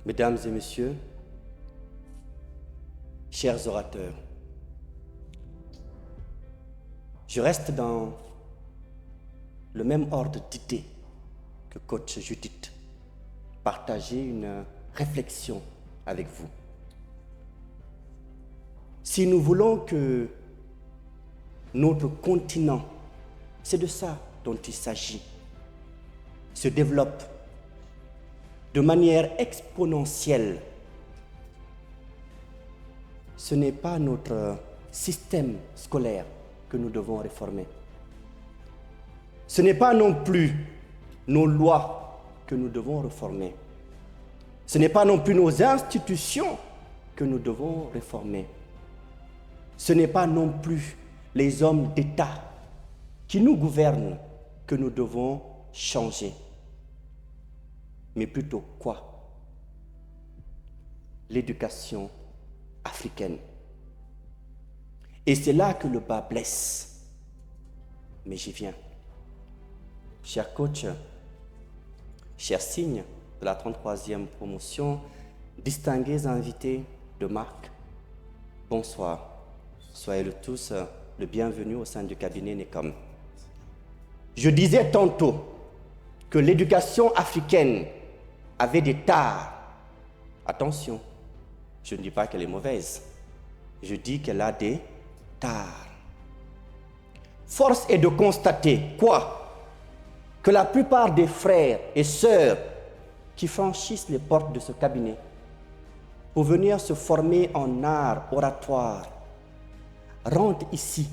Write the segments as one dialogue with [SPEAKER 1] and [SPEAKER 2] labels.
[SPEAKER 1] Mesdames et messieurs, chers orateurs, je reste dans le même ordre d'idées que coach Judith, partager une réflexion avec vous. Si nous voulons que notre continent, c'est de ça dont il s'agit, se développe de manière exponentielle, ce n'est pas notre système scolaire que nous devons réformer. Ce n'est pas non plus nos lois que nous devons réformer. Ce n'est pas non plus nos institutions que nous devons réformer. Ce n'est pas non plus les hommes d'État qui nous gouvernent que nous devons changer. Mais plutôt quoi? L'éducation africaine. Et c'est là que le bas blesse. Mais j'y viens. Cher coach, cher signe de la 33e promotion, distingués invités de marque, bonsoir. Soyez tous le bienvenu au sein du cabinet NECOM. Je disais tantôt que l'éducation africaine avait des tares. Attention, je ne dis pas qu'elle est mauvaise. Je dis qu'elle a des tares. Force est de constater quoi? Que la plupart des frères et sœurs qui franchissent les portes de ce cabinet pour venir se former en art oratoire rentrent ici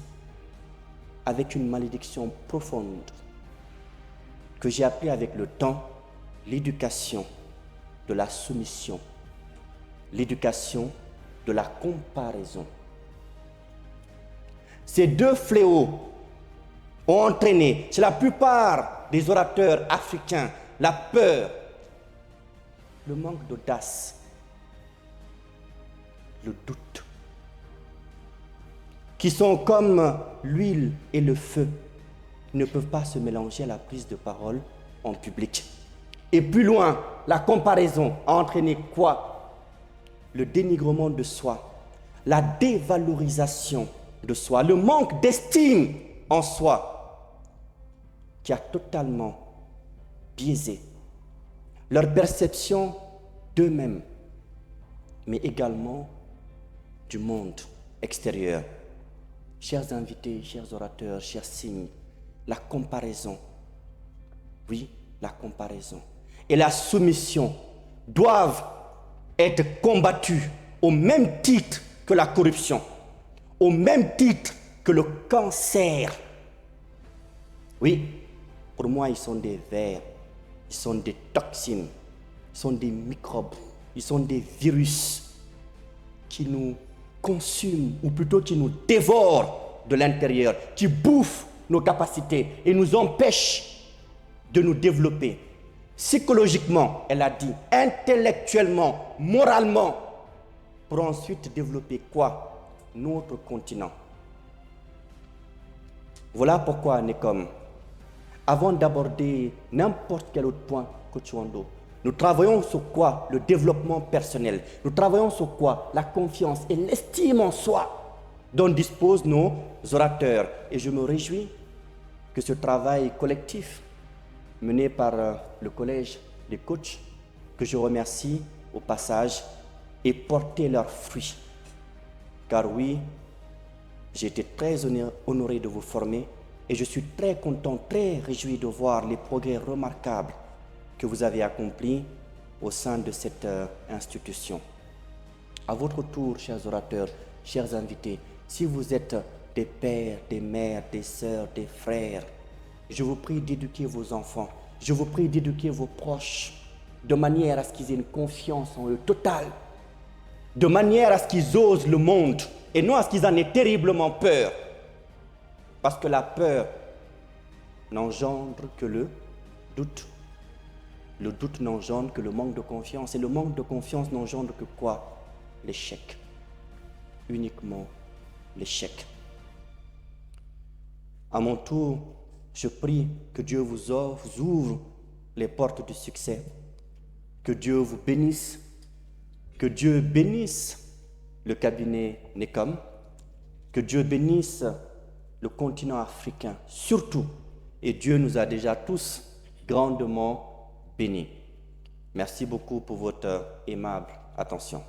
[SPEAKER 1] avec une malédiction profonde que j'ai appelée avec le temps l'éducation de la soumission, l'éducation de la comparaison. Ces deux fléaux ont entraîné chez la plupart des orateurs africains la peur, le manque d'audace, le doute, qui sont comme l'huile et le feu, qui ne peuvent pas se mélanger à la prise de parole en public. Et plus loin, la comparaison a entraîné quoi? Le dénigrement de soi, la dévalorisation de soi, le manque d'estime en soi, qui a totalement biaisé leur perception d'eux-mêmes, mais également du monde extérieur. Chers invités, chers orateurs, chers signes, la comparaison, oui, la comparaison et la soumission doivent être combattues au même titre que la corruption, au même titre que le cancer. Oui, pour moi, ils sont des vers, ils sont des toxines, ils sont des microbes, ils sont des virus qui nous consument, ou plutôt qui nous dévorent de l'intérieur, qui bouffent nos capacités et nous empêchent de nous développer psychologiquement, elle a dit, intellectuellement, moralement, pour ensuite développer quoi? Notre continent. Voilà pourquoi NECOM, avant d'aborder n'importe quel autre point, Coach Wando, nous travaillons sur quoi? Le développement personnel. Nous travaillons sur quoi? La confiance et l'estime en soi dont disposent nos orateurs. Et je me réjouis que ce travail collectif mené par le collège des coachs, que je remercie au passage, ait porté leurs fruits. Car oui, j'ai été très honoré de vous former et je suis très content, très réjoui de voir les progrès remarquables que vous avez accomplis au sein de cette institution. À votre tour, chers orateurs, chers invités, si vous êtes des pères, des mères, des sœurs, des frères, je vous prie d'éduquer vos enfants, je vous prie d'éduquer vos proches, de manière à ce qu'ils aient une confiance en eux totale, de manière à ce qu'ils osent le monde, et non à ce qu'ils en aient terriblement peur. Parce que la peur n'engendre que le doute. Le doute n'engendre que le manque de confiance. Et le manque de confiance n'engendre que quoi? L'échec. Uniquement l'échec. À mon tour, je prie que Dieu vous ouvre les portes du succès, que Dieu vous bénisse Que Dieu bénisse le cabinet NECOM, que Dieu bénisse le continent africain, surtout. Et Dieu nous a déjà tous grandement bénis. Merci beaucoup pour votre aimable attention.